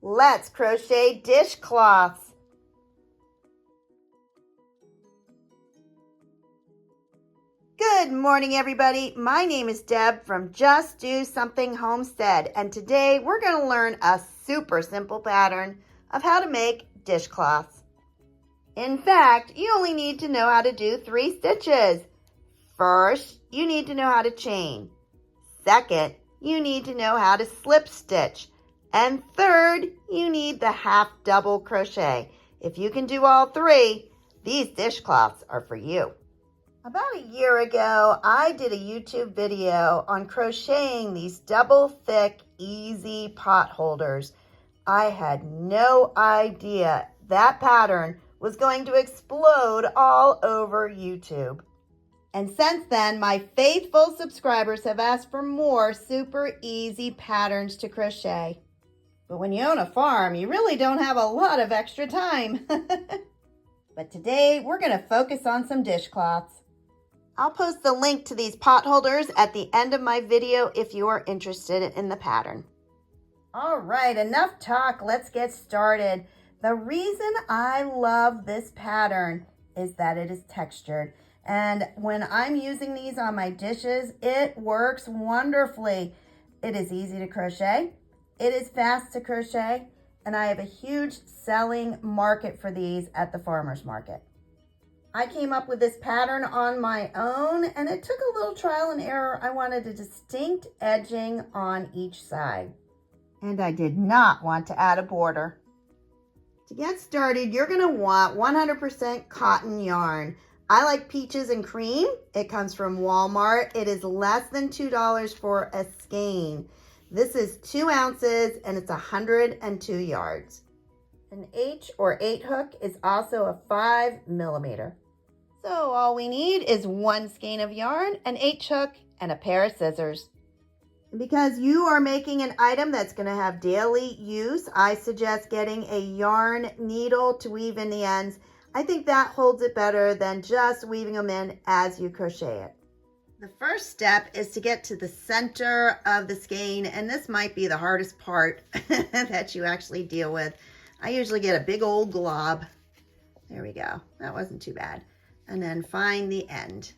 Let's crochet dishcloths. Good morning, everybody. My name is Deb from Just Do Something Homestead, and today we're going to learn a super simple pattern of how to make dishcloths. In fact, you only need to know how to do 3 stitches. First, you need to know how to chain. Second, you need to know how to slip stitch. And third, you need the half double crochet. If you can do all 3, these dishcloths are for you. About a year ago, I did a YouTube video on crocheting these double thick, easy pot holders. I had no idea that pattern was going to explode all over YouTube. And since then, my faithful subscribers have asked for more super easy patterns to crochet. But when you own a farm, you really don't have a lot of extra time. But today, we're going to focus on some dishcloths. I'll post the link to these pot holders at the end of my video if you are interested in the pattern. All right, enough talk. Let's get started. The reason I love this pattern is that it is textured. And when I'm using these on my dishes, it works wonderfully. It is easy to crochet. It is fast to crochet. And I have a huge selling market for these at the farmer's market. I came up with this pattern on my own, and it took a little trial and error. I wanted a distinct edging on each side. And I did not want to add a border. To get started, you're going to want 100% cotton yarn. I like Peaches and Cream. It comes from Walmart. It is less than $2 for a skein. This is 2 ounces, and it's 102 yards. An H or 8 hook is also a 5 millimeter. So all we need is 1 skein of yarn, an H hook, and a pair of scissors. And because you are making an item that's going to have daily use, I suggest getting a yarn needle to weave in the ends. I think that holds it better than just weaving them in as you crochet it. The first step is to get to the center of the skein, and this might be the hardest part that you actually deal with. I usually get a big old glob. There we go. That wasn't too bad. And then find the end.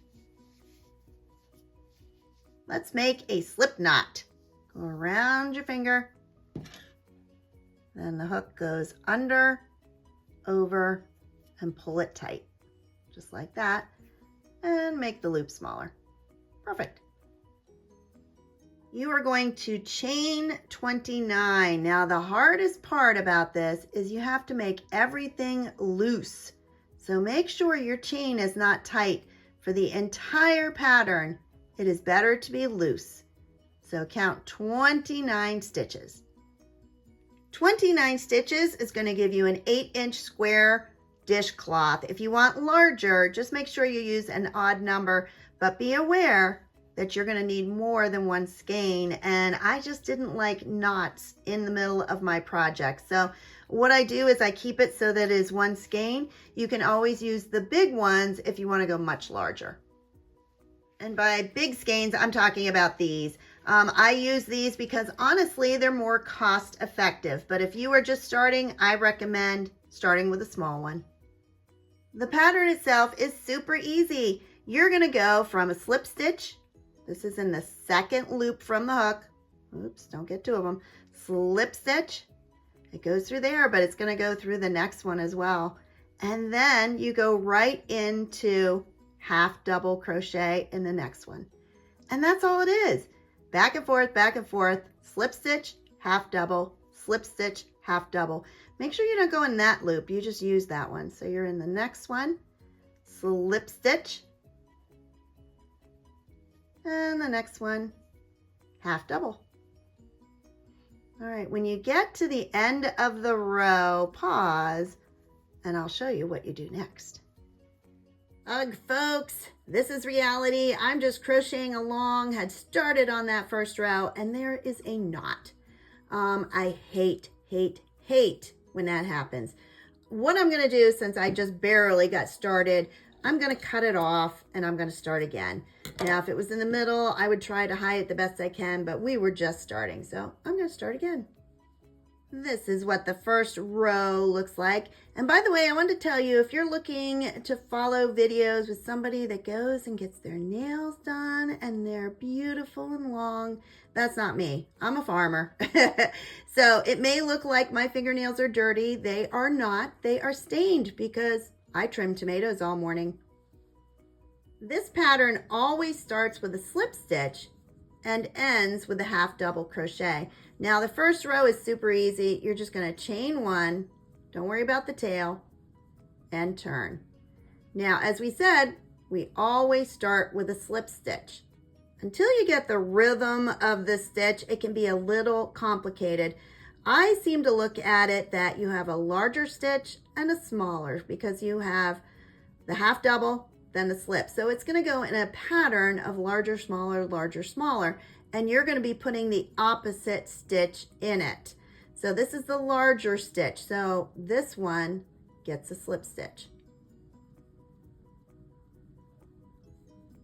Let's make a slip knot. Go around your finger. Then the hook goes under, over, and pull it tight. Just like that. And make the loop smaller. Perfect. You are going to chain 29. Now the hardest part about this is you have to make everything loose. So make sure your chain is not tight. For the entire pattern, it is better to be loose. So count 29 stitches. 29 stitches is going to give you an 8-inch square dishcloth. If you want larger, just make sure you use an odd number, but be aware that you're going to need more than 1 skein, and I just didn't like knots in the middle of my project. So what I do is I keep it so that it is 1 skein. You can always use the big ones if you want to go much larger. And by big skeins, I'm talking about these. I use these because honestly, they're more cost effective. But if you are just starting, I recommend starting with a small one. The pattern itself is super easy. You're going to go from a slip stitch. This is in the second loop from the hook. Oops, don't get 2 of them. Slip stitch. It goes through there, but it's going to go through the next one as well. And then you go right into half double crochet in the next one. And that's all it is. Back and forth, slip stitch, half double, slip stitch, half double. Make sure you don't go in that loop. You just use that one. So you're in the next one, slip stitch, and the next one, half double. All right, when you get to the end of the row, pause, and I'll show you what you do next. Ugh, folks, this is reality. I'm just crocheting along, had started on that first row, and there is a knot. I hate when that happens. What I'm gonna do, since I just barely got started, I'm gonna cut it off and I'm gonna start again. Now, if it was in the middle, I would try to hide it the best I can, but we were just starting, so I'm gonna start again. This is what the first row looks like. And by the way, I wanted to tell you, if you're looking to follow videos with somebody that goes and gets their nails done and they're beautiful and long, that's not me. I'm a farmer. So it may look like my fingernails are dirty. They are not. They are stained because I trimmed tomatoes all morning. This pattern always starts with a slip stitch and ends with a half double crochet. Now the first row is super easy. You're just going to chain one, don't worry about the tail, and turn. Now as we said, we always start with a slip stitch. Until you get the rhythm of the stitch, it can be a little complicated. I seem to look at it that you have a larger stitch and a smaller because you have the half double, then the slip. So it's going to go in a pattern of larger, smaller, and you're going to be putting the opposite stitch in it. So this is the larger stitch. So this one gets a slip stitch.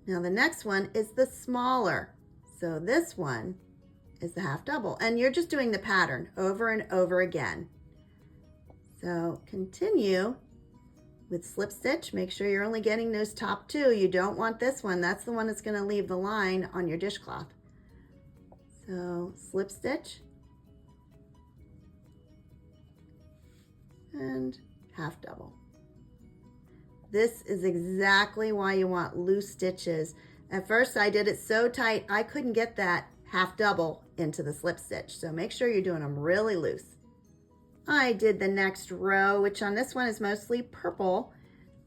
Now the next one is the smaller. So this one is the half double, and you're just doing the pattern over and over again. So continue with slip stitch. Make sure you're only getting those top two. You don't want this one. That's the one that's going to leave the line on your dishcloth. So slip stitch and half double. This is exactly why you want loose stitches. At first I did it so tight I couldn't get that half double into the slip stitch. So make sure you're doing them really loose. I did the next row, which on this one is mostly purple,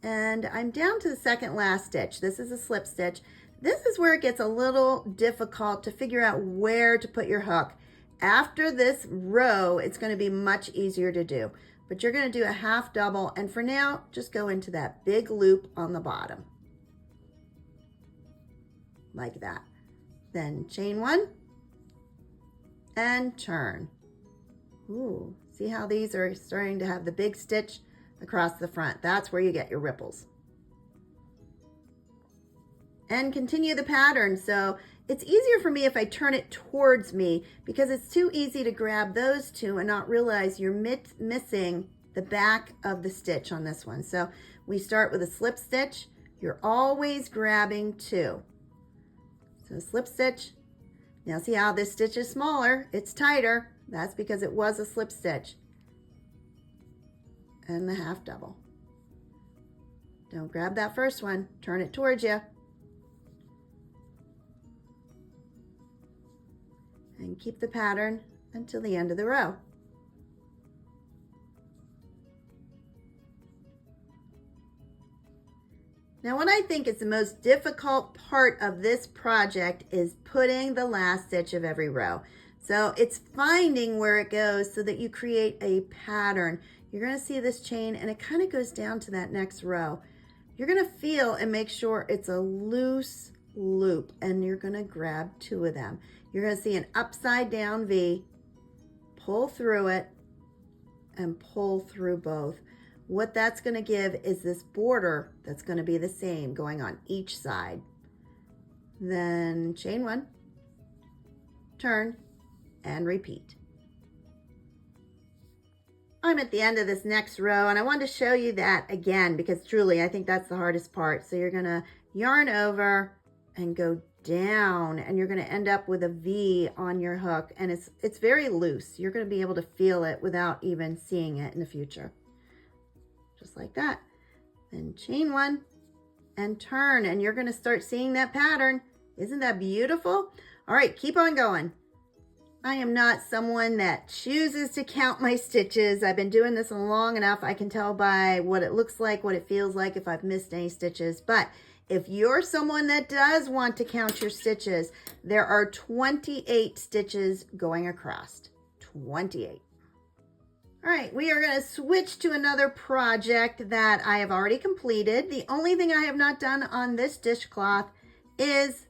and I'm down to the second last stitch. This is a slip stitch. This is where it gets a little difficult to figure out where to put your hook. After this row, it's going to be much easier to do, but you're going to do a half double, and for now, just go into that big loop on the bottom, like that. Then chain one and turn. Ooh. See how these are starting to have the big stitch across the front? That's where you get your ripples. And continue the pattern. So it's easier for me if I turn it towards me because it's too easy to grab those two and not realize you're missing the back of the stitch on this one. So we start with a slip stitch. You're always grabbing two. So slip stitch. Now see how this stitch is smaller? It's tighter. That's because it was a slip stitch. And the half double. Don't grab that first one. Turn it towards you. And keep the pattern until the end of the row. Now what I think is the most difficult part of this project is putting the last stitch of every row. So it's finding where it goes so that you create a pattern. You're going to see this chain and it kind of goes down to that next row. You're going to feel and make sure it's a loose loop, and you're going to grab two of them. You're going to see an upside down V, pull through it, and pull through both. What that's going to give is this border that's going to be the same going on each side. Then chain one, turn, and repeat. I'm at the end of this next row, and I wanted to show you that again because truly I think that's the hardest part. So you're going to yarn over and go down, and you're going to end up with a V on your hook, and it's very loose. You're going to be able to feel it without even seeing it in the future. Just like that. Then chain one and turn, and you're going to start seeing that pattern. Isn't that beautiful? All right, keep on going. I am not someone that chooses to count my stitches. I've been doing this long enough. I can tell by what it looks like, what it feels like if I've missed any stitches. But if you're someone that does want to count your stitches, there are 28 stitches going across. 28. All right, we are going to switch to another project that I have already completed. The only thing I have not done on this dishcloth is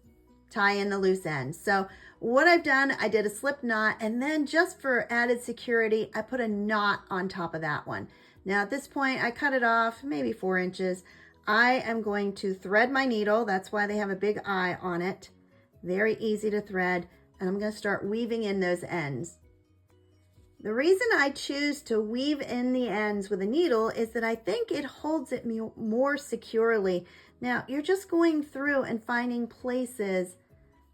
tie in the loose ends. So what I've done, I did a slip knot, and then just for added security, I put a knot on top of that one. Now at this point, I cut it off maybe 4 inches. I am going to thread my needle. That's why they have a big eye on it. Very easy to thread. And I'm going to start weaving in those ends. The reason I choose to weave in the ends with a needle is that I think it holds it more securely. Now, you're just going through and finding places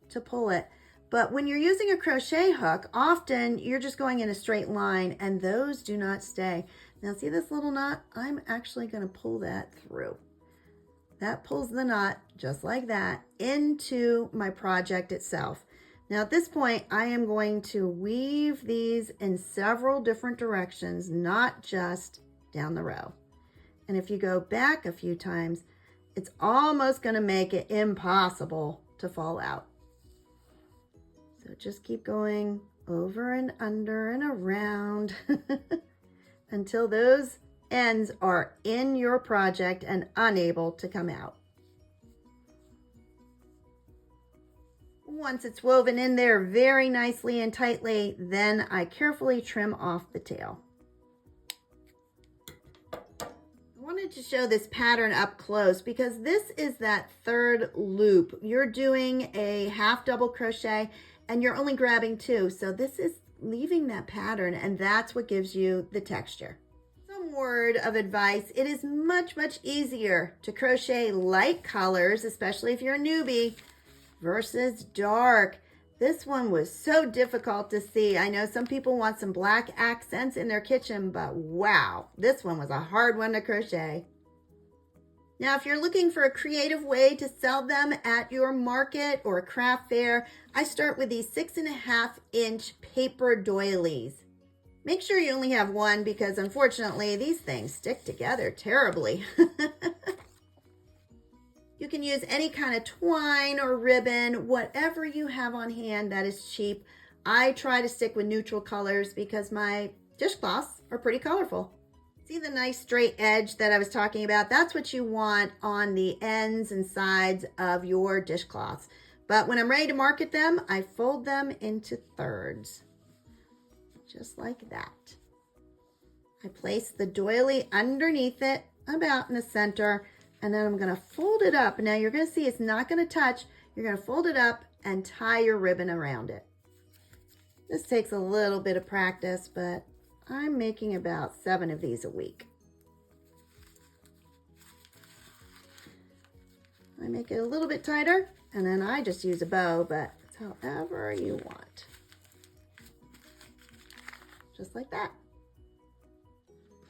to pull it. But when you're using a crochet hook, often you're just going in a straight line and those do not stay. Now see this little knot? I'm actually going to pull that through. That pulls the knot just like that into my project itself. Now at this point, I am going to weave these in several different directions, not just down the row. And if you go back a few times, it's almost going to make it impossible to fall out. So just keep going over and under and around until those ends are in your project and unable to come out. Once it's woven in there very nicely and tightly, then I carefully trim off the tail. I wanted to show this pattern up close because this is that third loop. You're doing a half double crochet and you're only grabbing 2. So this is leaving that pattern and that's what gives you the texture. Some word of advice, it is much, much easier to crochet light colors, especially if you're a newbie, versus dark. This one was so difficult to see. I know some people want some black accents in their kitchen, but wow, this one was a hard one to crochet. Now, if you're looking for a creative way to sell them at your market or a craft fair, I start with these 6.5-inch paper doilies. Make sure you only have one because unfortunately these things stick together terribly. You can use any kind of twine or ribbon, whatever you have on hand that is cheap. I try to stick with neutral colors because my dishcloths are pretty colorful. See the nice straight edge that I was talking about? That's what you want on the ends and sides of your dishcloths. But when I'm ready to market them, I fold them into thirds, just like that. I place the doily underneath it, about in the center, and then I'm going to fold it up. Now you're going to see it's not going to touch. You're going to fold it up and tie your ribbon around it. This takes a little bit of practice, but I'm making about 7 of these a week. I make it a little bit tighter, and then I just use a bow, but it's however you want. Just like that.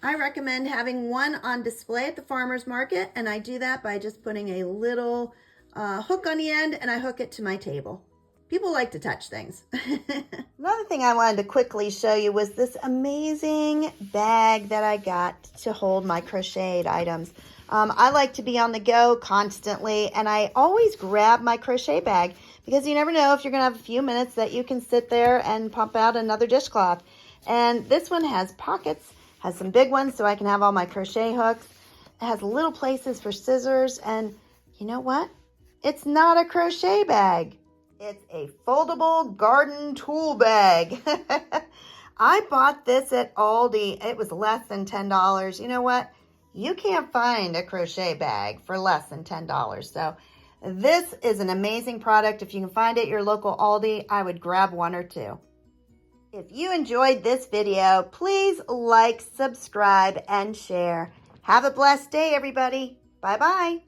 I recommend having one on display at the farmer's market, and I do that by just putting a little hook on the end, and I hook it to my table. People like to touch things. Another thing I wanted to quickly show you was this amazing bag that I got to hold my crocheted items. I like to be on the go constantly, and I always grab my crochet bag because you never know if you're going to have a few minutes that you can sit there and pump out another dishcloth. And this one has pockets, has some big ones so I can have all my crochet hooks. It has little places for scissors, and you know what? It's not a crochet bag. It's a foldable garden tool bag. I bought this at Aldi. It was less than $10. You know what? You can't find a crochet bag for less than $10. So this is an amazing product. If you can find it at your local Aldi, I would grab 1 or 2. If you enjoyed this video, please like, subscribe, and share. Have a blessed day, everybody. Bye-bye.